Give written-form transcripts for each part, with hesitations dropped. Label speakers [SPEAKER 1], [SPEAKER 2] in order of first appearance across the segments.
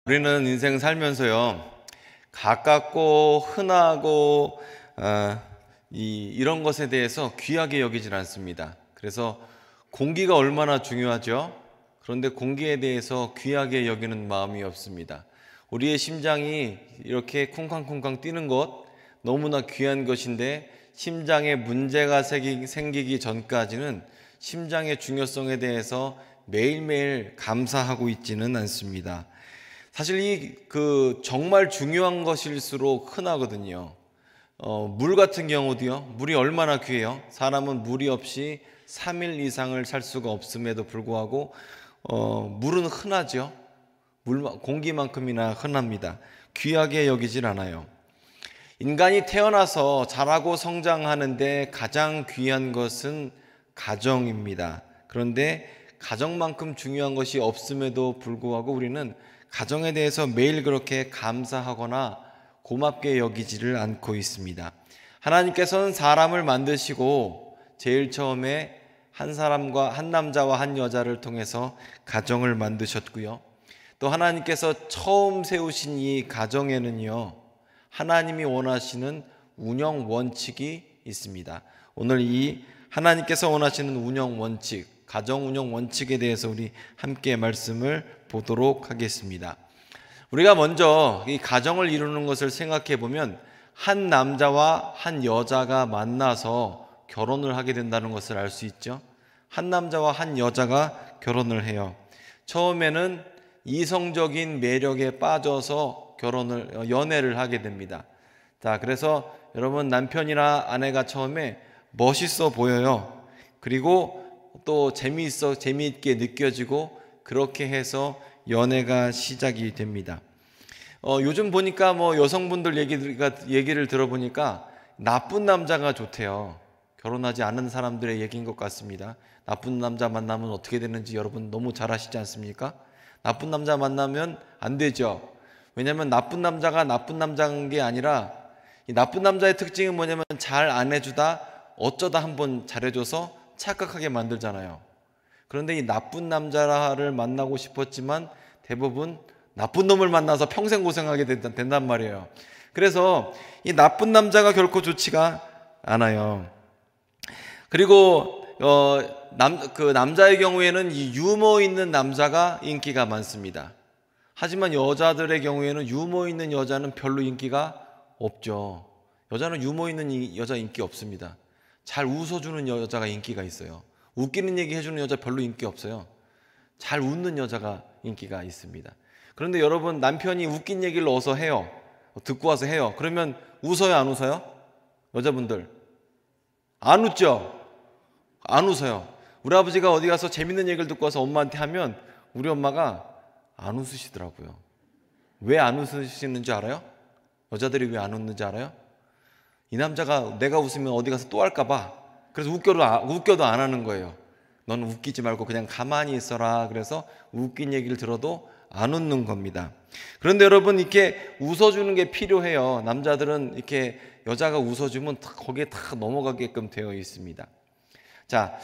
[SPEAKER 1] 우리는 인생 살면서요, 가깝고 흔하고 이런 것에 대해서 귀하게 여기질 않습니다. 그래서 공기가 얼마나 중요하죠? 그런데 공기에 대해서 귀하게 여기는 마음이 없습니다. 우리의 심장이 이렇게 쿵쾅쿵쾅 뛰는 것 너무나 귀한 것인데, 심장에 문제가 생기기 전까지는 심장의 중요성에 대해서 매일매일 감사하고 있지는 않습니다. 사실 정말 중요한 것일수록 흔하거든요. 물 같은 경우도요, 물이 얼마나 귀해요. 사람은 물이 없이 3일 이상을 살 수가 없음에도 불구하고 물은 흔하죠. 공기만큼이나 흔합니다. 귀하게 여기질 않아요. 인간이 태어나서 자라고 성장하는데 가장 귀한 것은 가정입니다. 그런데 가정만큼 중요한 것이 없음에도 불구하고 우리는 가정에 대해서 매일 그렇게 감사하거나 고맙게 여기지를 않고 있습니다. 하나님께서는 사람을 만드시고 제일 처음에 한 남자와 한 여자를 통해서 가정을 만드셨고요. 또 하나님께서 처음 세우신 이 가정에는요, 하나님이 원하시는 운영 원칙이 있습니다. 오늘 이 하나님께서 원하시는 운영 원칙, 가정 운영 원칙에 대해서 우리 함께 말씀을 보도록 하겠습니다. 우리가 먼저 이 가정을 이루는 것을 생각해 보면, 한 남자와 한 여자가 만나서 결혼을 하게 된다는 것을 알 수 있죠. 한 남자와 한 여자가 결혼을 해요. 처음에는 이성적인 매력에 빠져서 연애를 하게 됩니다. 자, 그래서 여러분, 남편이나 아내가 처음에 멋있어 보여요. 그리고 또 재미있게 느껴지고, 그렇게 해서 연애가 시작이 됩니다. 요즘 보니까 여성분들 얘기를 들어보니까 나쁜 남자가 좋대요. 결혼하지 않은 사람들의 얘기인 것 같습니다. 나쁜 남자 만나면 어떻게 되는지 여러분 너무 잘 아시지 않습니까? 나쁜 남자 만나면 안 되죠. 왜냐하면 나쁜 남자가 나쁜 남자인 게 아니라, 이 나쁜 남자의 특징은 뭐냐면 잘 안 해주다 어쩌다 한번 잘해줘서 착각하게 만들잖아요. 그런데 이 나쁜 남자를 만나고 싶었지만 대부분 나쁜 놈을 만나서 평생 고생하게 된단 말이에요. 그래서 이 나쁜 남자가 결코 좋지가 않아요. 그리고 남자의 경우에는 이 유머 있는 남자가 인기가 많습니다. 하지만 여자들의 경우에는 유머 있는 여자는 별로 인기가 없죠. 여자는 유머 있는 여자 인기 없습니다. 잘 웃어주는 여자가 인기가 있어요. 웃기는 얘기 해주는 여자 별로 인기 없어요. 잘 웃는 여자가 인기가 있습니다. 그런데 여러분, 남편이 웃긴 얘기를 어서 해요. 듣고 와서 해요. 그러면 웃어요, 안 웃어요? 여자분들 안 웃죠? 안 웃어요. 우리 아버지가 어디 가서 재밌는 얘기를 듣고 와서 엄마한테 하면 우리 엄마가 안 웃으시더라고요. 왜 안 웃으시는지 알아요? 여자들이 왜 안 웃는지 알아요? 이 남자가 내가 웃으면 어디 가서 또 할까 봐. 그래서 웃겨도 안 하는 거예요. 너는 웃기지 말고 그냥 가만히 있어라. 그래서 웃긴 얘기를 들어도 안 웃는 겁니다. 그런데 여러분, 이렇게 웃어주는 게 필요해요. 남자들은 이렇게 여자가 웃어주면 거기에 다 넘어가게끔 되어 있습니다. 자,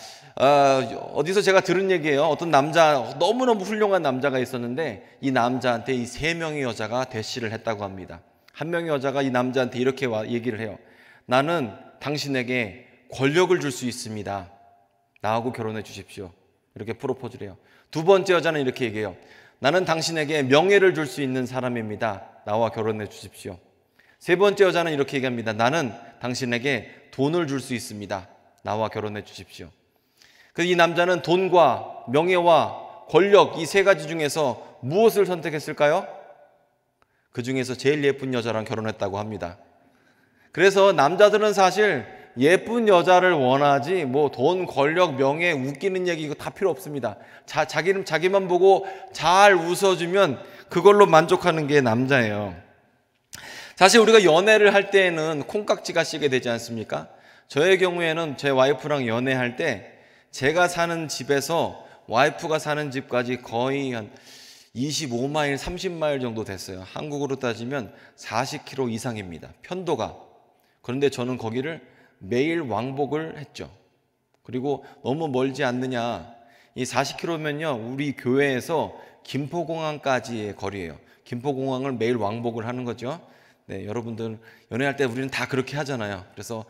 [SPEAKER 1] 어디서 제가 들은 얘기예요. 어떤 남자, 너무너무 훌륭한 남자가 있었는데, 이 남자한테 이 3명의 여자가 대시를 했다고 합니다. 한 명의 여자가 이 남자한테 이렇게 얘기를 해요. 나는 당신에게 권력을 줄 수 있습니다. 나하고 결혼해 주십시오. 이렇게 프로포즈를 해요. 두 번째 여자는 이렇게 얘기해요. 나는 당신에게 명예를 줄 수 있는 사람입니다. 나와 결혼해 주십시오. 세 번째 여자는 이렇게 얘기합니다. 나는 당신에게 돈을 줄 수 있습니다. 나와 결혼해 주십시오. 그래서 이 남자는 돈과 명예와 권력, 이 3가지 중에서 무엇을 선택했을까요? 그 중에서 제일 예쁜 여자랑 결혼했다고 합니다. 그래서 남자들은 사실 예쁜 여자를 원하지 돈, 권력, 명예, 웃기는 얘기 이거 다 필요 없습니다. 자기만 보고 잘 웃어주면 그걸로 만족하는 게 남자예요. 사실 우리가 연애를 할 때에는 콩깍지가 씨게 되지 않습니까? 저의 경우에는 제 와이프랑 연애할 때 제가 사는 집에서 와이프가 사는 집까지 거의 한 25마일, 30마일 정도 됐어요. 한국으로 따지면 40km 이상입니다. 편도가. 그런데 저는 거기를 매일 왕복을 했죠. 그리고 너무 멀지 않느냐. 이 40km면요, 우리 교회에서 김포공항까지의 거리예요. 김포공항을 매일 왕복을 하는 거죠. 네, 여러분들 연애할 때 우리는 다 그렇게 하잖아요. 그래서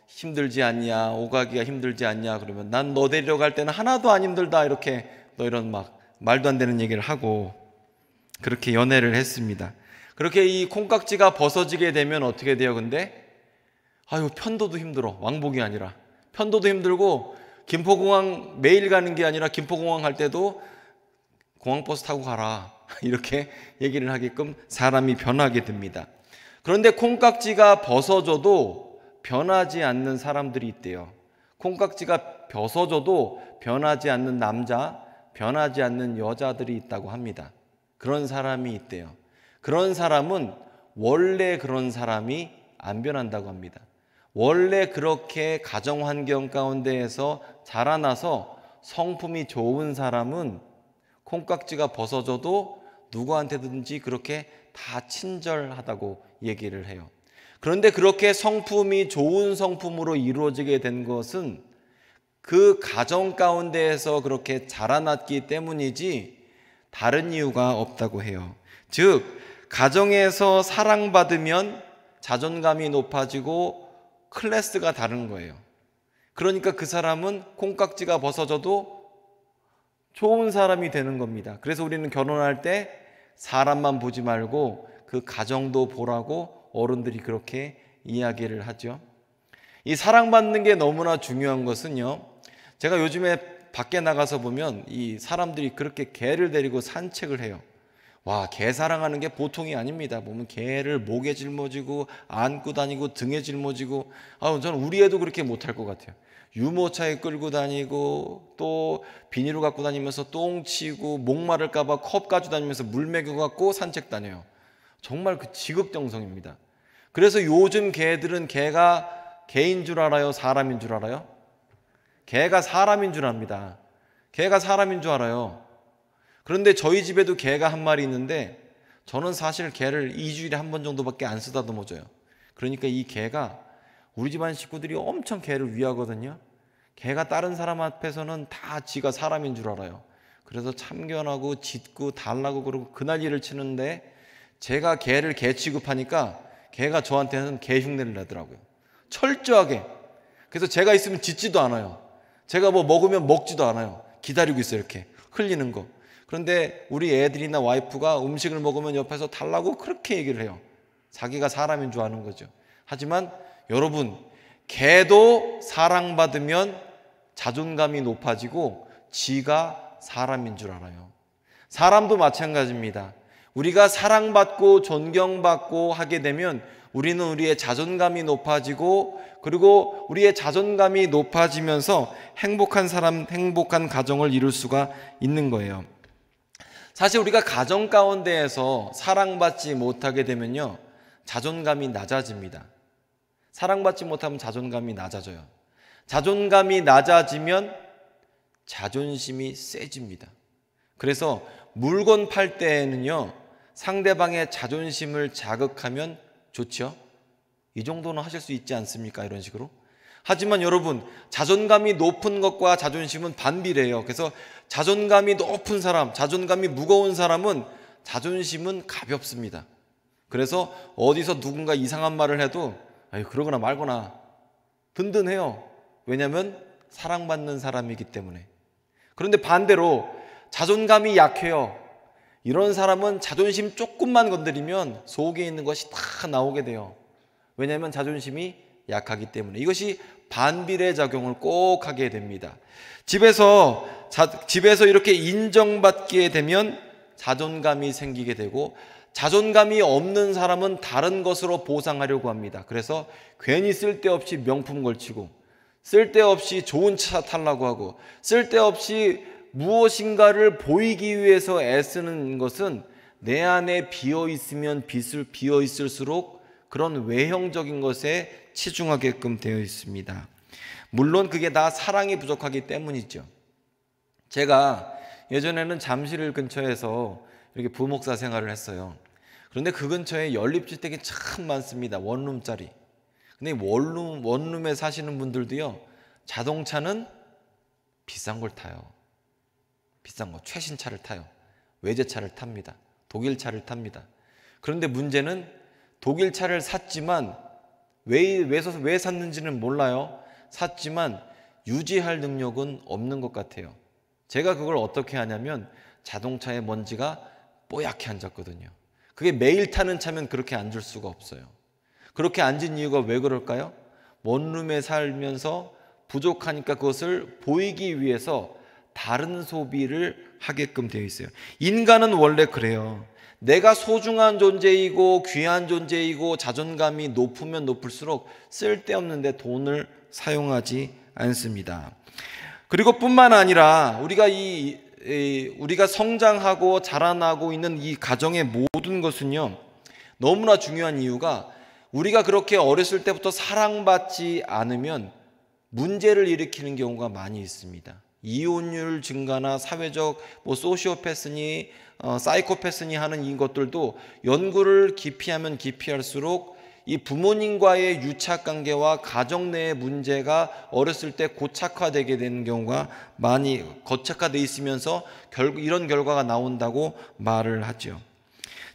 [SPEAKER 1] 힘들지 않냐, 오가기가 힘들지 않냐 그러면 난 너 데리러 갈 때는 하나도 안 힘들다, 이렇게 너 이런 막 말도 안 되는 얘기를 하고 그렇게 연애를 했습니다. 그렇게 이 콩깍지가 벗어지게 되면 어떻게 돼요? 근데 아유, 편도도 힘들어. 왕복이 아니라 편도도 힘들고, 김포공항 매일 가는 게 아니라 김포공항 갈 때도 공항버스 타고 가라, 이렇게 얘기를 하게끔 사람이 변하게 됩니다. 그런데 콩깍지가 벗어져도 변하지 않는 사람들이 있대요. 콩깍지가 벗어져도 변하지 않는 남자, 변하지 않는 여자들이 있다고 합니다. 그런 사람이 있대요. 그런 사람은 원래 그런 사람이 안 변한다고 합니다. 원래 그렇게 가정환경 가운데에서 자라나서 성품이 좋은 사람은 콩깍지가 벗어져도 누구한테든지 그렇게 다 친절하다고 얘기를 해요. 그런데 그렇게 성품이 좋은 성품으로 이루어지게 된 것은 그 가정 가운데에서 그렇게 자라났기 때문이지 다른 이유가 없다고 해요. 즉, 가정에서 사랑받으면 자존감이 높아지고 클래스가 다른 거예요. 그러니까 그 사람은 콩깍지가 벗어져도 좋은 사람이 되는 겁니다. 그래서 우리는 결혼할 때 사람만 보지 말고 그 가정도 보라고 어른들이 그렇게 이야기를 하죠. 이 사랑받는 게 너무나 중요한 것은요, 제가 요즘에 밖에 나가서 보면 이 사람들이 그렇게 개를 데리고 산책을 해요. 와, 개 사랑하는 게 보통이 아닙니다. 보면 개를 목에 짊어지고 안고 다니고 등에 짊어지고, 저는 우리 애도 그렇게 못할 것 같아요. 유모차에 끌고 다니고 또 비닐을 갖고 다니면서 똥 치고, 목마를까 봐 컵 가지고 다니면서 물 먹여 갖고 산책 다녀요. 정말 그 지극정성입니다. 그래서 요즘 개들은 개가 개인 줄 알아요? 사람인 줄 알아요? 개가 사람인 줄 압니다. 개가 사람인 줄 알아요. 그런데 저희 집에도 개가 한 마리 있는데 저는 사실 개를 2주일에 한 번 정도밖에 안 쓰다듬어줘요. 그러니까 이 개가, 우리 집안 식구들이 엄청 개를 위하거든요. 개가 다른 사람 앞에서는 다 지가 사람인 줄 알아요. 그래서 참견하고 짖고 달라고 그러고 그난리를 치는데, 제가 개를 개 취급하니까 개가 저한테는 개 흉내를 내더라고요. 철저하게. 그래서 제가 있으면 짖지도 않아요. 제가 뭐 먹으면 먹지도 않아요. 기다리고 있어요, 이렇게 흘리는 거. 그런데 우리 애들이나 와이프가 음식을 먹으면 옆에서 달라고 그렇게 얘기를 해요. 자기가 사람인 줄 아는 거죠. 하지만 여러분, 개도 사랑받으면 자존감이 높아지고 지가 사람인 줄 알아요. 사람도 마찬가지입니다. 우리가 사랑받고 존경받고 하게 되면 우리는 우리의 자존감이 높아지고, 그리고 우리의 자존감이 높아지면서 행복한 사람, 행복한 가정을 이룰 수가 있는 거예요. 사실 우리가 가정 가운데에서 사랑받지 못하게 되면요, 자존감이 낮아집니다. 사랑받지 못하면 자존감이 낮아져요. 자존감이 낮아지면 자존심이 세집니다. 그래서 물건 팔 때에는요, 상대방의 자존심을 자극하면 좋죠. 이 정도는 하실 수 있지 않습니까? 이런 식으로. 하지만 여러분, 자존감이 높은 것과 자존심은 반비례해요. 그래서 자존감이 높은 사람, 자존감이 무거운 사람은 자존심은 가볍습니다. 그래서 어디서 누군가 이상한 말을 해도 그러거나 말거나 든든해요. 왜냐하면 사랑받는 사람이기 때문에. 그런데 반대로 자존감이 약해요. 이런 사람은 자존심 조금만 건드리면 속에 있는 것이 다 나오게 돼요. 왜냐하면 자존심이 약하기 때문에. 이것이 반비례 작용을 꼭 하게 됩니다. 집에서 이렇게 인정받게 되면 자존감이 생기게 되고, 자존감이 없는 사람은 다른 것으로 보상하려고 합니다. 그래서 괜히 쓸데없이 명품 걸치고, 쓸데없이 좋은 차 타려고 하고, 쓸데없이 무엇인가를 보이기 위해서 애쓰는 것은 내 안에 비어있으면 비어있을수록 그런 외형적인 것에 치중하게끔 되어 있습니다. 물론 그게 다 사랑이 부족하기 때문이죠. 제가 예전에는 잠실 근처에서 이렇게 부목사 생활을 했어요. 그런데 그 근처에 연립주택이 참 많습니다. 원룸짜리. 근데 원룸에 사시는 분들도요, 자동차는 비싼 걸 타요. 비싼 거, 최신차를 타요. 외제차를 탑니다. 독일차를 탑니다. 그런데 문제는 독일차를 샀지만 왜 샀는지는 몰라요. 샀지만 유지할 능력은 없는 것 같아요. 제가 그걸 어떻게 하냐면 자동차에 먼지가 뽀얗게 앉았거든요. 그게 매일 타는 차면 그렇게 앉을 수가 없어요. 그렇게 앉은 이유가 왜 그럴까요? 원룸에 살면서 부족하니까 그것을 보이기 위해서 다른 소비를 하게끔 되어 있어요. 인간은 원래 그래요. 내가 소중한 존재이고 귀한 존재이고 자존감이 높으면 높을수록 쓸데없는데 돈을 사용하지 않습니다. 그리고 뿐만 아니라 우리가 성장하고 자라나고 있는 이 가정의 모든 것은요, 너무나 중요한 이유가 우리가 그렇게 어렸을 때부터 사랑받지 않으면 문제를 일으키는 경우가 많이 있습니다. 이혼율 증가나 사회적 소시오패스니 사이코패스니 하는 이 것들도 연구를 깊이하면 깊이할수록 이 부모님과의 유착관계와 가정 내의 문제가 어렸을 때 고착화되게 되는 경우가 많이 고착화되어 있으면서 결국 이런 결과가 나온다고 말을 하죠.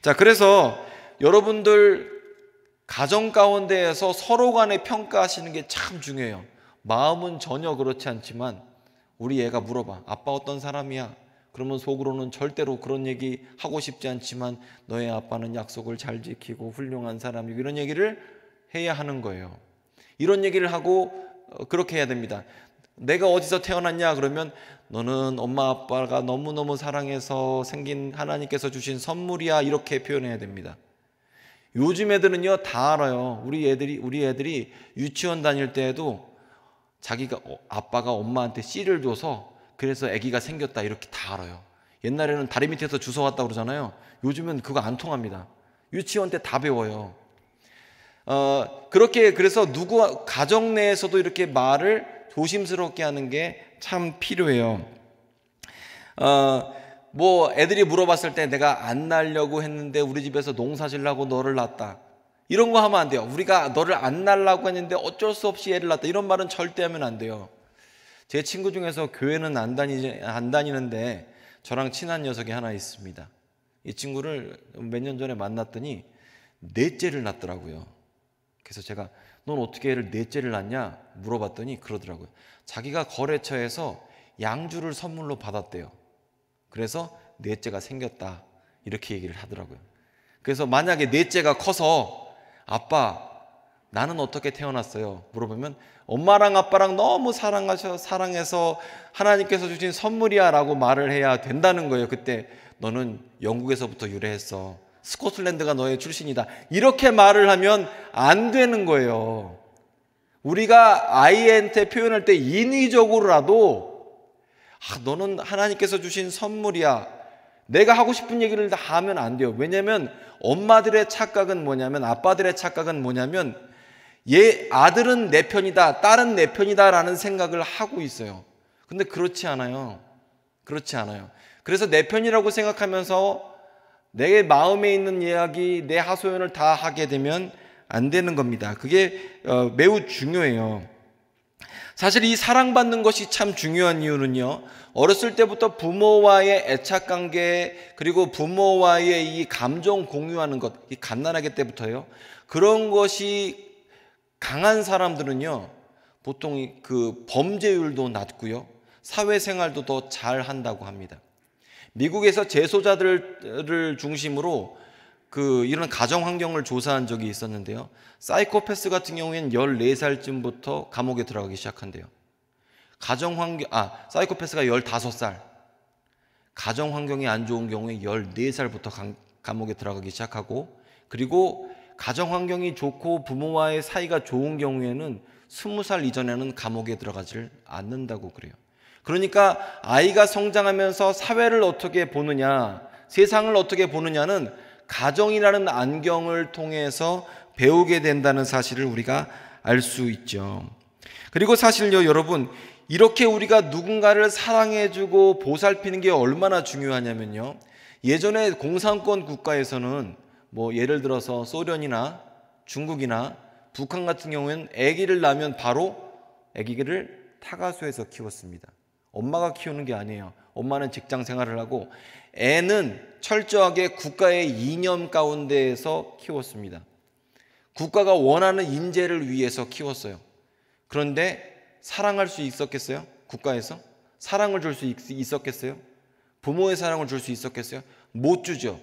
[SPEAKER 1] 자, 그래서 여러분들 가정 가운데에서 서로 간에 평가하시는 게 참 중요해요. 마음은 전혀 그렇지 않지만 우리 애가 물어봐. 아빠 어떤 사람이야? 그러면 속으로는 절대로 그런 얘기 하고 싶지 않지만 너의 아빠는 약속을 잘 지키고 훌륭한 사람이고 이런 얘기를 해야 하는 거예요. 이런 얘기를 하고 그렇게 해야 됩니다. 내가 어디서 태어났냐? 그러면 너는 엄마 아빠가 너무너무 사랑해서 생긴 하나님께서 주신 선물이야. 이렇게 표현해야 됩니다. 요즘 애들은요 다 알아요. 우리 애들이 유치원 다닐 때에도 자기가 아빠가 엄마한테 씨를 줘서 그래서 아기가 생겼다 이렇게 다 알아요. 옛날에는 다리 밑에서 주워왔다고 그러잖아요. 요즘은 그거 안 통합니다. 유치원 때 다 배워요. 그렇게 그래서 가정 내에서도 이렇게 말을 조심스럽게 하는 게 참 필요해요. 애들이 물어봤을 때 내가 안 낳으려고 했는데 우리 집에서 농사 지려고 너를 낳았다. 이런 거 하면 안 돼요. 우리가 너를 안 낳으려고 했는데 어쩔 수 없이 애를 낳았다. 이런 말은 절대 하면 안 돼요. 제 친구 중에서 교회는 안 다니는데 저랑 친한 녀석이 하나 있습니다. 이 친구를 몇 년 전에 만났더니 넷째를 낳더라고요. 그래서 제가 넌 어떻게 애를 넷째를 낳냐 물어봤더니 그러더라고요. 자기가 거래처에서 양주를 선물로 받았대요. 그래서 넷째가 생겼다 이렇게 얘기를 하더라고요. 그래서 만약에 넷째가 커서 아빠 나는 어떻게 태어났어요? 물어보면 엄마랑 아빠랑 너무 사랑해서 하나님께서 주신 선물이야 라고 말을 해야 된다는 거예요. 그때 너는 영국에서부터 유래했어. 스코틀랜드가 너의 출신이다. 이렇게 말을 하면 안 되는 거예요. 우리가 아이한테 표현할 때 인위적으로라도 너는 하나님께서 주신 선물이야. 내가 하고 싶은 얘기를 다 하면 안 돼요. 왜냐하면 엄마들의 착각은 뭐냐면 아빠들의 착각은 뭐냐면 아들은 내 편이다, 딸은 내 편이다 라는 생각을 하고 있어요. 근데 그렇지 않아요. 그렇지 않아요. 그래서 내 편이라고 생각하면서 내 마음에 있는 이야기, 내 하소연을 다 하게 되면 안 되는 겁니다. 그게 매우 중요해요. 사실 이 사랑받는 것이 참 중요한 이유는요, 어렸을 때부터 부모와의 애착관계 그리고 부모와의 이 감정 공유하는 것, 이 갓난아기 때부터요, 그런 것이 강한 사람들은요 보통 그 범죄율도 낮고요 사회생활도 더 잘한다고 합니다. 미국에서 재소자들을 중심으로 이런 가정 환경을 조사한 적이 있었는데요, 사이코패스 같은 경우에는 14살쯤부터 감옥에 들어가기 시작한대요. 사이코패스가 15살, 가정 환경이 안 좋은 경우에 14살부터 감옥에 들어가기 시작하고, 그리고 가정 환경이 좋고 부모와의 사이가 좋은 경우에는 20살 이전에는 감옥에 들어가질 않는다고 그래요. 그러니까 아이가 성장하면서 사회를 어떻게 보느냐, 세상을 어떻게 보느냐는 가정이라는 안경을 통해서 배우게 된다는 사실을 우리가 알 수 있죠. 그리고 사실요 여러분, 이렇게 우리가 누군가를 사랑해주고 보살피는 게 얼마나 중요하냐면요, 예전에 공산권 국가에서는 예를 들어서 소련이나 중국이나 북한 같은 경우에는 아기를 낳으면 바로 아기를 타가수에서 키웠습니다. 엄마가 키우는 게 아니에요. 엄마는 직장 생활을 하고 애는 철저하게 국가의 이념 가운데에서 키웠습니다. 국가가 원하는 인재를 위해서 키웠어요. 그런데 사랑할 수 있었겠어요? 국가에서? 사랑을 줄 수 있었겠어요? 부모의 사랑을 줄 수 있었겠어요? 못 주죠.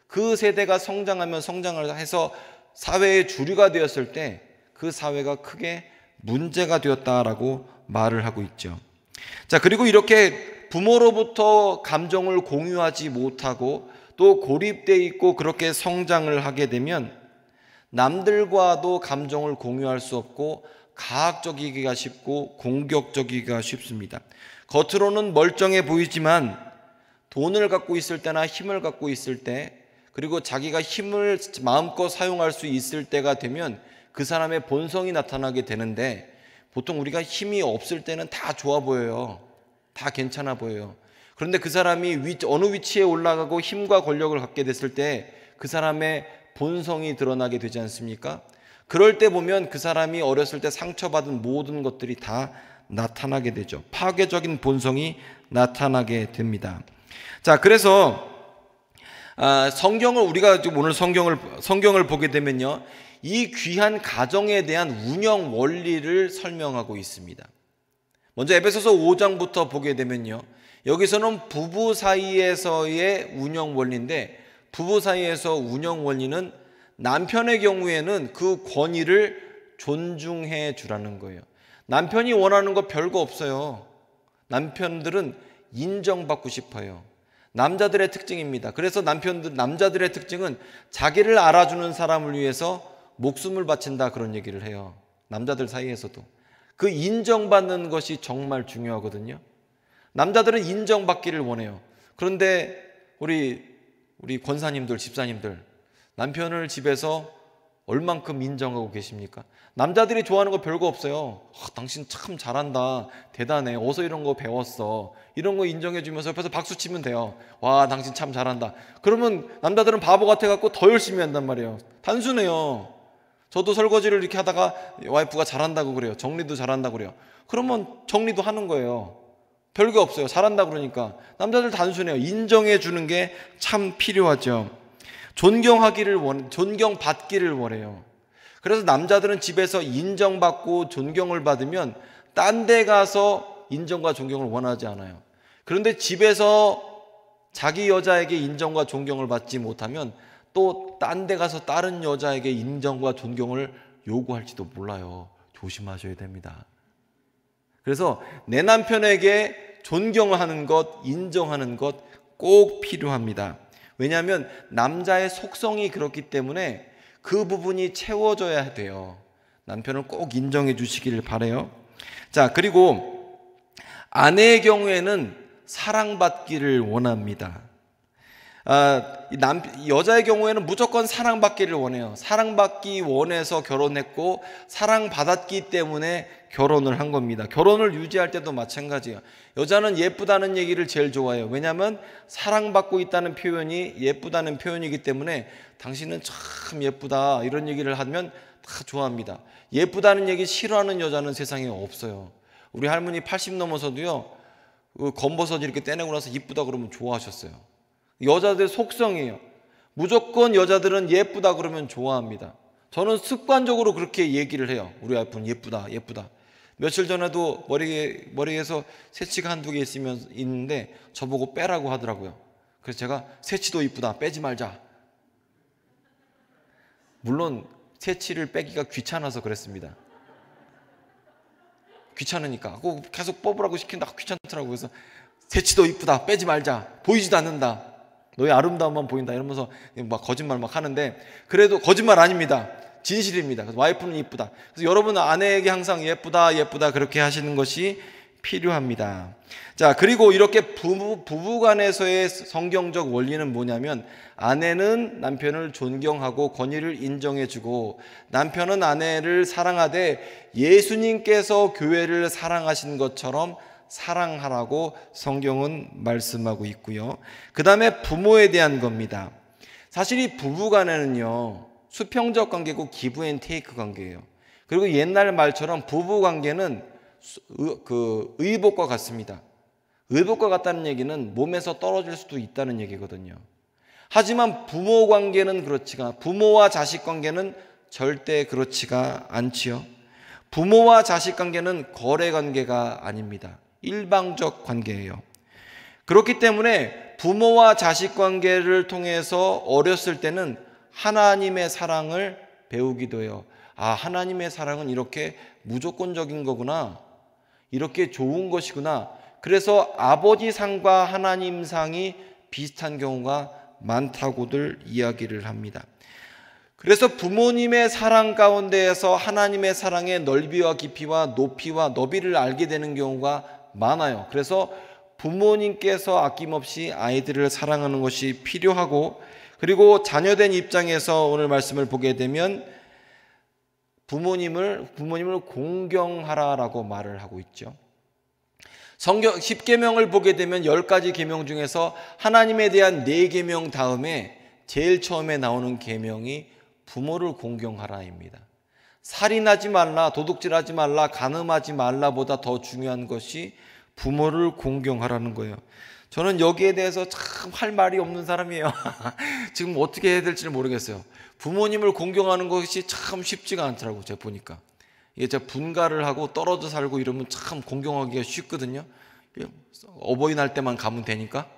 [SPEAKER 1] 그 세대가 성장하면 성장을 해서 사회의 주류가 되었을 때 그 사회가 크게 문제가 되었다라고 말을 하고 있죠. 자, 그리고 이렇게 부모로부터 감정을 공유하지 못하고 또 고립되어 있고 그렇게 성장을 하게 되면 남들과도 감정을 공유할 수 없고 가학적이기가 쉽고 공격적이기가 쉽습니다. 겉으로는 멀쩡해 보이지만 돈을 갖고 있을 때나 힘을 갖고 있을 때, 그리고 자기가 힘을 마음껏 사용할 수 있을 때가 되면 그 사람의 본성이 나타나게 되는데, 보통 우리가 힘이 없을 때는 다 좋아 보여요. 다 괜찮아 보여요. 그런데 그 사람이 어느 위치에 올라가고 힘과 권력을 갖게 됐을 때 그 사람의 본성이 드러나게 되지 않습니까? 그럴 때 보면 그 사람이 어렸을 때 상처받은 모든 것들이 다 나타나게 되죠. 파괴적인 본성이 나타나게 됩니다. 자, 그래서 성경을 우리가 지금 오늘 성경을 보게 되면요, 이 귀한 가정에 대한 운영 원리를 설명하고 있습니다. 먼저 에베소서 5장부터 보게 되면요, 여기서는 부부 사이에서의 운영 원리인데, 부부 사이에서 운영 원리는 남편의 경우에는 그 권위를 존중해 주라는 거예요. 남편이 원하는 거 별거 없어요. 남편들은 인정받고 싶어요. 남자들의 특징입니다. 그래서 남자들의 특징은 자기를 알아주는 사람을 위해서 목숨을 바친다, 그런 얘기를 해요. 남자들 사이에서도 그 인정받는 것이 정말 중요하거든요. 남자들은 인정받기를 원해요. 그런데 우리 권사님들, 집사님들, 남편을 집에서 얼만큼 인정하고 계십니까? 남자들이 좋아하는 거 별거 없어요. 당신 참 잘한다, 대단해, 어디서 이런 거 배웠어, 이런 거 인정해 주면서 옆에서 박수 치면 돼요. 와, 당신 참 잘한다. 그러면 남자들은 바보 같아갖고 더 열심히 한단 말이에요. 단순해요. 저도 설거지를 이렇게 하다가 와이프가 잘한다고 그래요. 정리도 잘한다고 그래요. 그러면 정리도 하는 거예요. 별게 없어요. 잘한다 그러니까. 남자들 단순해요. 인정해 주는 게 참 필요하죠. 존경받기를 원해요. 그래서 남자들은 집에서 인정받고 존경을 받으면 딴 데 가서 인정과 존경을 원하지 않아요. 그런데 집에서 자기 여자에게 인정과 존경을 받지 못하면 또 딴 데 가서 다른 여자에게 인정과 존경을 요구할지도 몰라요. 조심하셔야 됩니다. 그래서 내 남편에게 존경하는 것, 인정하는 것 꼭 필요합니다. 왜냐하면 남자의 속성이 그렇기 때문에 그 부분이 채워져야 돼요. 남편을 꼭 인정해 주시기를 바라요. 자, 그리고 아내의 경우에는 사랑받기를 원합니다. 여자의 경우에는 무조건 사랑받기를 원해요. 사랑받기 원해서 결혼했고 사랑받았기 때문에 결혼을 한 겁니다. 결혼을 유지할 때도 마찬가지예요. 여자는 예쁘다는 얘기를 제일 좋아해요. 왜냐하면 사랑받고 있다는 표현이 예쁘다는 표현이기 때문에 당신은 참 예쁘다, 이런 얘기를 하면 다 좋아합니다. 예쁘다는 얘기 싫어하는 여자는 세상에 없어요. 우리 할머니 80 넘어서도요, 검버섯 이렇게 떼내고 나서 이쁘다 그러면 좋아하셨어요. 여자들 속성이에요. 무조건 여자들은 예쁘다 그러면 좋아합니다. 저는 습관적으로 그렇게 얘기를 해요. 우리 와이프는 예쁘다, 예쁘다. 며칠 전에도 머리에서 새치가 한두 개 있는데 저보고 빼라고 하더라고요. 그래서 제가 새치도 이쁘다, 빼지 말자. 물론 새치를 빼기가 귀찮아서 그랬습니다. 귀찮으니까 계속 뽑으라고 시킨다, 귀찮더라고요. 그래서 새치도 이쁘다, 빼지 말자, 보이지도 않는다, 너의 아름다움만 보인다, 이러면서 막 거짓말 막 하는데, 그래도 거짓말 아닙니다. 진실입니다. 그래서 와이프는 이쁘다. 그래서 여러분 아내에게 항상 예쁘다, 예쁘다 그렇게 하시는 것이 필요합니다. 자, 그리고 이렇게 부부간에서의 성경적 원리는 뭐냐면, 아내는 남편을 존경하고 권위를 인정해주고 남편은 아내를 사랑하되 예수님께서 교회를 사랑하신 것처럼 사랑하라고 성경은 말씀하고 있고요. 그 다음에 부모에 대한 겁니다. 사실 이 부부간에는요, 수평적 관계고 기브 앤 테이크 관계예요. 그리고 옛날 말처럼 부부 관계는 의복과 같습니다. 의복과 같다는 얘기는 몸에서 떨어질 수도 있다는 얘기거든요. 하지만 부모 관계는 부모와 자식 관계는 절대 그렇지가 않지요. 부모와 자식 관계는 거래 관계가 아닙니다. 일방적 관계예요. 그렇기 때문에 부모와 자식 관계를 통해서 어렸을 때는 하나님의 사랑을 배우기도 해요. 아, 하나님의 사랑은 이렇게 무조건적인 거구나. 이렇게 좋은 것이구나. 그래서 아버지 상과 하나님 상이 비슷한 경우가 많다고들 이야기를 합니다. 그래서 부모님의 사랑 가운데에서 하나님의 사랑의 넓이와 깊이와 높이와 너비를 알게 되는 경우가 많아요. 그래서 부모님께서 아낌없이 아이들을 사랑하는 것이 필요하고, 그리고 자녀된 입장에서 오늘 말씀을 보게 되면 부모님을 공경하라라고 말을 하고 있죠. 성경 10계명을 보게 되면 10가지 계명 중에서 하나님에 대한 4계명 다음에 제일 처음에 나오는 계명이 부모를 공경하라입니다. 살인하지 말라, 도둑질하지 말라, 간음하지 말라보다 더 중요한 것이 부모를 공경하라는 거예요. 저는 여기에 대해서 참 할 말이 없는 사람이에요. 지금 어떻게 해야 될지를 모르겠어요. 부모님을 공경하는 것이 참 쉽지가 않더라고요. 제가 보니까. 이게 제가 분가를 하고 떨어져 살고 이러면 참 공경하기가 쉽거든요. 어버이날 때만 가면 되니까.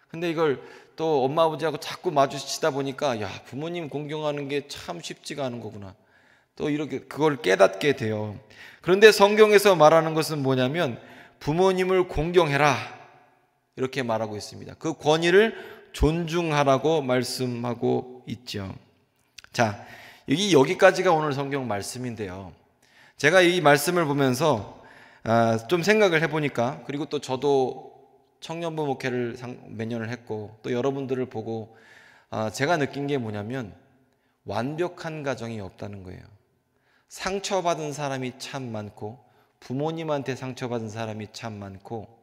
[SPEAKER 1] 근데 이걸 또 엄마 아버지하고 자꾸 마주치다 보니까 야, 부모님 공경하는 게 참 쉽지가 않은 거구나. 또 이렇게 그걸 깨닫게 돼요. 그런데 성경에서 말하는 것은 뭐냐면 부모님을 공경해라, 이렇게 말하고 있습니다. 그 권위를 존중하라고 말씀하고 있죠. 자, 여기까지가 오늘 성경 말씀인데요. 제가 이 말씀을 보면서 좀 생각을 해보니까, 그리고 또 저도 청년부 목회를 몇 년을 했고 또 여러분들을 보고 제가 느낀 게 뭐냐면 완벽한 가정이 없다는 거예요. 상처받은 사람이 참 많고, 부모님한테 상처받은 사람이 참 많고,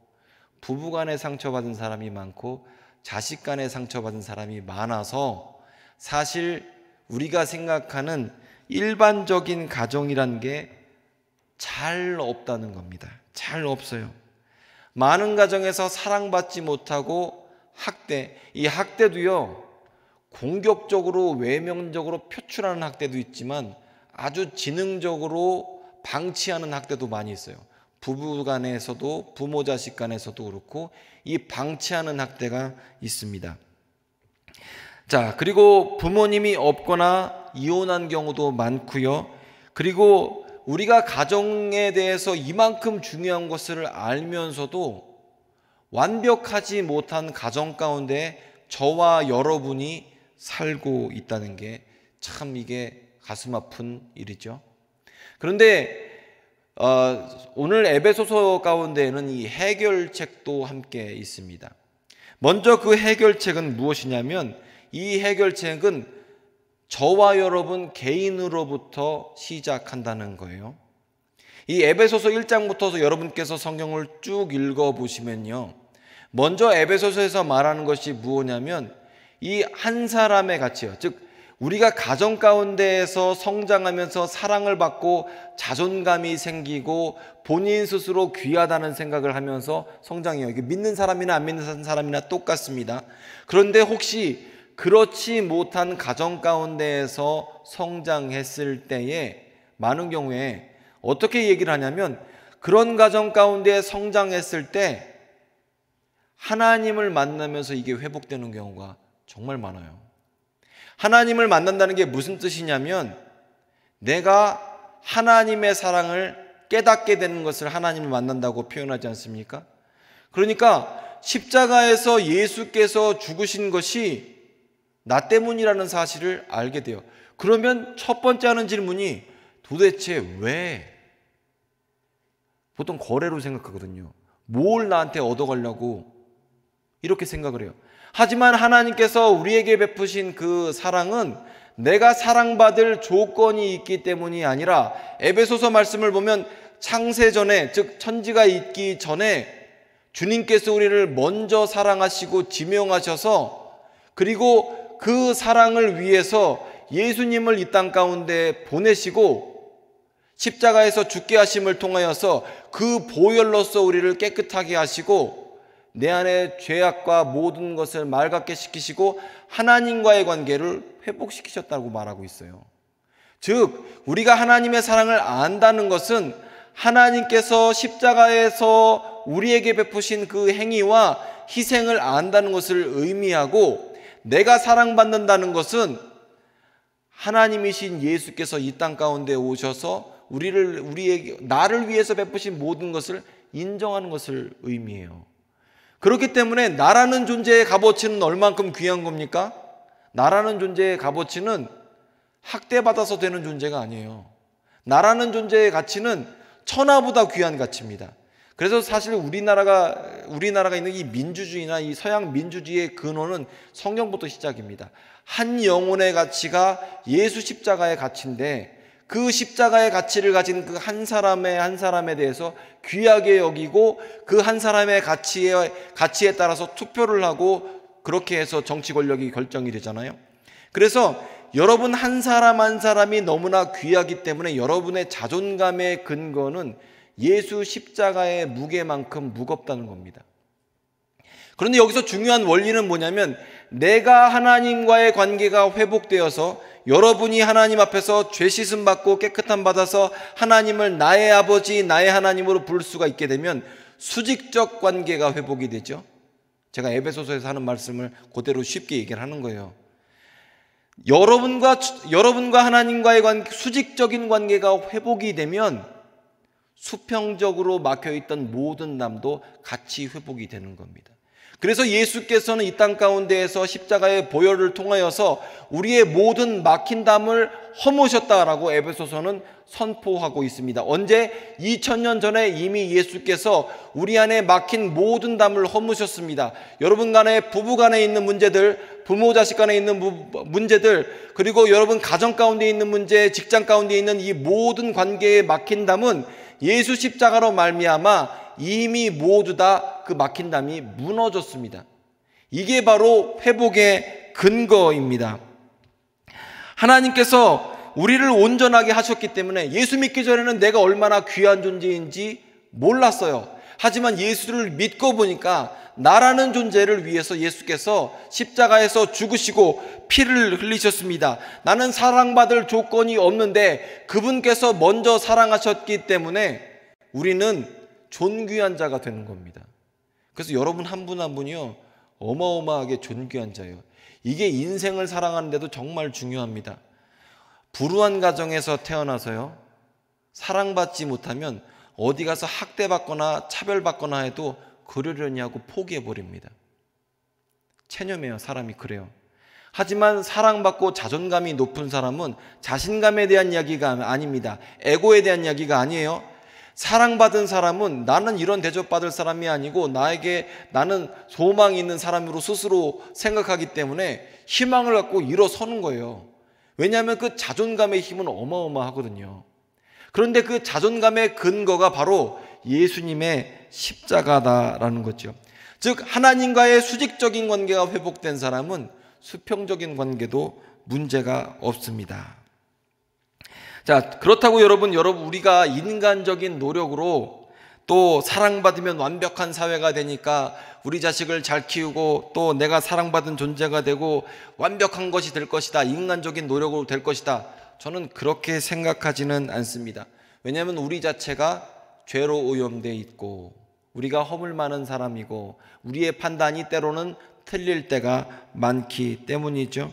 [SPEAKER 1] 부부간에 상처받은 사람이 많고, 자식 간에 상처받은 사람이 많아서 사실 우리가 생각하는 일반적인 가정이란 게 잘 없다는 겁니다. 잘 없어요. 많은 가정에서 사랑받지 못하고 이 학대도요, 공격적으로 외면적으로 표출하는 학대도 있지만 아주 지능적으로 방치하는 학대도 많이 있어요. 부부 간에서도 부모 자식 간에서도 그렇고 이 방치하는 학대가 있습니다. 자, 그리고 부모님이 없거나 이혼한 경우도 많고요. 그리고 우리가 가정에 대해서 이만큼 중요한 것을 알면서도 완벽하지 못한 가정 가운데 저와 여러분이 살고 있다는 게 참 이게 가슴 아픈 일이죠. 그런데 오늘 에베소서 가운데에는 이 해결책도 함께 있습니다. 먼저 그 해결책은 무엇이냐면, 이 해결책은 저와 여러분 개인으로부터 시작한다는 거예요. 이 에베소서 1장부터 여러분께서 성경을 쭉 읽어보시면요, 먼저 에베소서에서 말하는 것이 무엇이냐면 이 한 사람의 가치요, 즉 우리가 가정 가운데에서 성장하면서 사랑을 받고 자존감이 생기고 본인 스스로 귀하다는 생각을 하면서 성장해요. 이게 믿는 사람이나 안 믿는 사람이나 똑같습니다. 그런데 혹시 그렇지 못한 가정 가운데에서 성장했을 때에 많은 경우에 어떻게 얘기를 하냐면, 그런 가정 가운데 성장했을 때 하나님을 만나면서 이게 회복되는 경우가 정말 많아요. 하나님을 만난다는 게 무슨 뜻이냐면, 내가 하나님의 사랑을 깨닫게 되는 것을 하나님을 만난다고 표현하지 않습니까? 그러니까 십자가에서 예수께서 죽으신 것이 나 때문이라는 사실을 알게 돼요. 그러면 첫 번째 하는 질문이 도대체 왜? 보통 거래로 생각하거든요. 뭘 나한테 얻어가려고 이렇게 생각을 해요. 하지만 하나님께서 우리에게 베푸신 그 사랑은 내가 사랑받을 조건이 있기 때문이 아니라, 에베소서 말씀을 보면 창세전에, 즉 천지가 있기 전에 주님께서 우리를 먼저 사랑하시고 지명하셔서, 그리고 그 사랑을 위해서 예수님을 이 땅 가운데 보내시고 십자가에서 죽게 하심을 통하여서 그 보혈로서 우리를 깨끗하게 하시고, 내 안에 죄악과 모든 것을 맑게 시키시고 하나님과의 관계를 회복시키셨다고 말하고 있어요. 즉 우리가 하나님의 사랑을 안다는 것은 하나님께서 십자가에서 우리에게 베푸신 그 행위와 희생을 안다는 것을 의미하고, 내가 사랑받는다는 것은 하나님이신 예수께서 이 땅 가운데 오셔서 나를 위해서 베푸신 모든 것을 인정하는 것을 의미해요. 그렇기 때문에 나라는 존재의 값어치는 얼만큼 귀한 겁니까? 나라는 존재의 값어치는 학대받아서 되는 존재가 아니에요. 나라는 존재의 가치는 천하보다 귀한 가치입니다. 그래서 사실 우리나라가 있는 이 민주주의나 이 서양 민주주의의 근원은 성경부터 시작입니다. 한 영혼의 가치가 예수 십자가의 가치인데, 그 십자가의 가치를 가진 그 한 사람에 대해서 귀하게 여기고 그 한 사람의 가치에 따라서 투표를 하고, 그렇게 해서 정치 권력이 결정이 되잖아요. 그래서 여러분 한 사람 한 사람이 너무나 귀하기 때문에 여러분의 자존감의 근거는 예수 십자가의 무게만큼 무겁다는 겁니다. 그런데 여기서 중요한 원리는 뭐냐면, 내가 하나님과의 관계가 회복되어서 여러분이 하나님 앞에서 죄 씻음 받고 깨끗함 받아서 하나님을 나의 아버지, 나의 하나님으로 부를 수가 있게 되면 수직적 관계가 회복이 되죠. 제가 에베소서에서 하는 말씀을 그대로 쉽게 얘기를 하는 거예요. 여러분과 하나님과의 수직적인 관계가 회복이 되면 수평적으로 막혀있던 모든 담도 같이 회복이 되는 겁니다. 그래서 예수께서는 이 땅 가운데에서 십자가의 보혈을 통하여서 우리의 모든 막힌 담을 허무셨다라고 에베소서는 선포하고 있습니다. 언제? 2000년 전에 이미 예수께서 우리 안에 막힌 모든 담을 허무셨습니다. 여러분 간에 부부 간에 있는 문제들, 부모 자식 간에 있는 문제들, 그리고 여러분 가정 가운데 있는 문제, 직장 가운데 있는 이 모든 관계에 막힌 담은 예수 십자가로 말미암아 이미 모두 다 그 막힌 담이 무너졌습니다. 이게 바로 회복의 근거입니다. 하나님께서 우리를 온전하게 하셨기 때문에 예수 믿기 전에는 내가 얼마나 귀한 존재인지 몰랐어요. 하지만 예수를 믿고 보니까 나라는 존재를 위해서 예수께서 십자가에서 죽으시고 피를 흘리셨습니다. 나는 사랑받을 조건이 없는데 그분께서 먼저 사랑하셨기 때문에 우리는 존귀한 자가 되는 겁니다. 그래서 여러분 한 분 한 분이요, 어마어마하게 존귀한 자예요. 이게 인생을 살아가는데도 정말 중요합니다. 불우한 가정에서 태어나서요, 사랑받지 못하면 어디 가서 학대받거나 차별받거나 해도 그러려니 하고 포기해버립니다. 체념해요. 사람이 그래요. 하지만 사랑받고 자존감이 높은 사람은 자신감에 대한 이야기가 아닙니다. 에고에 대한 이야기가 아니에요. 사랑받은 사람은 나는 이런 대접받을 사람이 아니고 나는 소망이 있는 사람으로 스스로 생각하기 때문에 희망을 갖고 일어서는 거예요. 왜냐하면 그 자존감의 힘은 어마어마하거든요. 그런데 그 자존감의 근거가 바로 예수님의 십자가다라는 거죠. 즉 하나님과의 수직적인 관계가 회복된 사람은 수평적인 관계도 문제가 없습니다. 자, 그렇다고 여러분 우리가 인간적인 노력으로 또 사랑받으면 완벽한 사회가 되니까 우리 자식을 잘 키우고 또 내가 사랑받은 존재가 되고 완벽한 것이 될 것이다, 인간적인 노력으로 될 것이다, 저는 그렇게 생각하지는 않습니다. 왜냐하면 우리 자체가 죄로 오염되어 있고 우리가 허물 많은 사람이고 우리의 판단이 때로는 틀릴 때가 많기 때문이죠.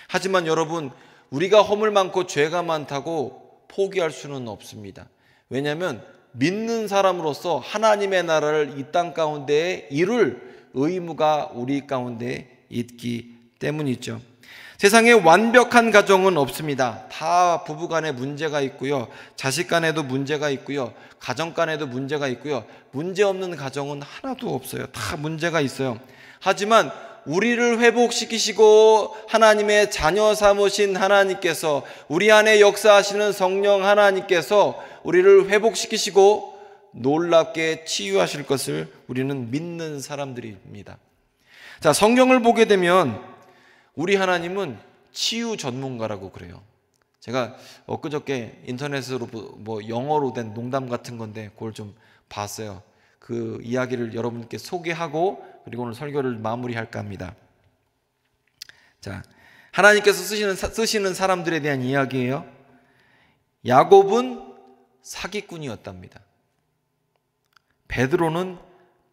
[SPEAKER 1] 하지만 여러분, 우리가 허물 많고 죄가 많다고 포기할 수는 없습니다. 왜냐하면 믿는 사람으로서 하나님의 나라를 이 땅 가운데에 이룰 의무가 우리 가운데 있기 때문이죠. 세상에 완벽한 가정은 없습니다. 다 부부간에 문제가 있고요, 자식 간에도 문제가 있고요, 가정 간에도 문제가 있고요. 문제 없는 가정은 하나도 없어요. 다 문제가 있어요. 하지만 우리를 회복시키시고 하나님의 자녀 삼으신 하나님께서, 우리 안에 역사하시는 성령 하나님께서 우리를 회복시키시고 놀랍게 치유하실 것을 우리는 믿는 사람들입니다. 자, 성경을 보게 되면 우리 하나님은 치유 전문가라고 그래요. 제가 엊그저께 인터넷으로 영어로 된 농담 같은 건데 그걸 좀 봤어요. 그 이야기를 여러분께 소개하고 그리고 오늘 설교를 마무리할까 합니다. 자, 하나님께서 쓰시는 사람들에 대한 이야기예요. 야곱은 사기꾼이었답니다. 베드로는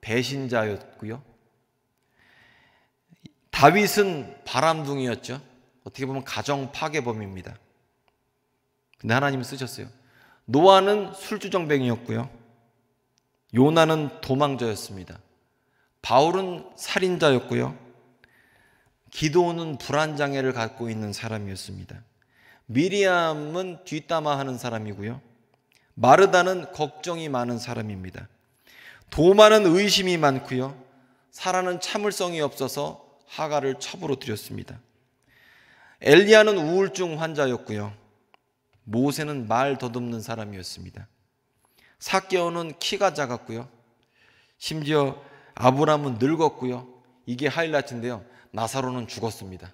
[SPEAKER 1] 배신자였고요. 다윗은 바람둥이였죠. 어떻게 보면 가정 파괴범입니다. 근데 하나님은 쓰셨어요. 노아는 술주정뱅이였고요. 요나는 도망자였습니다. 바울은 살인자였고요. 기도는 불안장애를 갖고 있는 사람이었습니다. 미리암은 뒷담화하는 사람이고요. 마르다는 걱정이 많은 사람입니다. 도마는 의심이 많고요. 사라는 참을성이 없어서 하가를 첩으로 들였습니다. 엘리야는 우울증 환자였고요. 모세는 말 더듬는 사람이었습니다. 삭개오는 키가 작았고요. 심지어 아브라함은 늙었고요. 이게 하이라이트인데요. 나사로는 죽었습니다.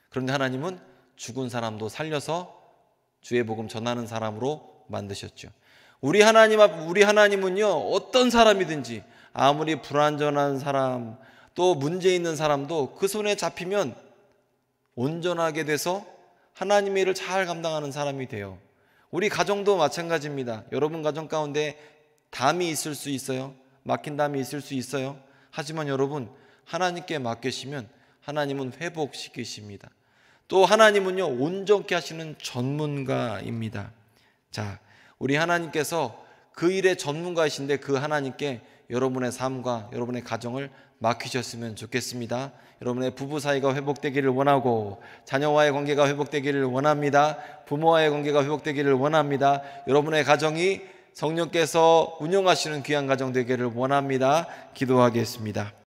[SPEAKER 1] 그런데 하나님은 죽은 사람도 살려서 주의 복음 전하는 사람으로 만드셨죠. 우리 하나님은요, 어떤 사람이든지 아무리 불완전한 사람, 또 문제 있는 사람도 그 손에 잡히면 온전하게 돼서 하나님의 일을 잘 감당하는 사람이 돼요. 우리 가정도 마찬가지입니다. 여러분 가정 가운데 담이 있을 수 있어요. 막힌 담이 있을 수 있어요. 하지만 여러분, 하나님께 맡기시면 하나님은 회복시키십니다. 또 하나님은요, 온전케 하시는 전문가입니다. 자, 우리 하나님께서 그 일의 전문가이신데 그 하나님께 여러분의 삶과 여러분의 가정을 맡기셨으면 좋겠습니다. 여러분의 부부 사이가 회복되기를 원하고 자녀와의 관계가 회복되기를 원합니다. 부모와의 관계가 회복되기를 원합니다. 여러분의 가정이 성령께서 운영하시는 귀한 가정 되기를 원합니다. 기도하겠습니다.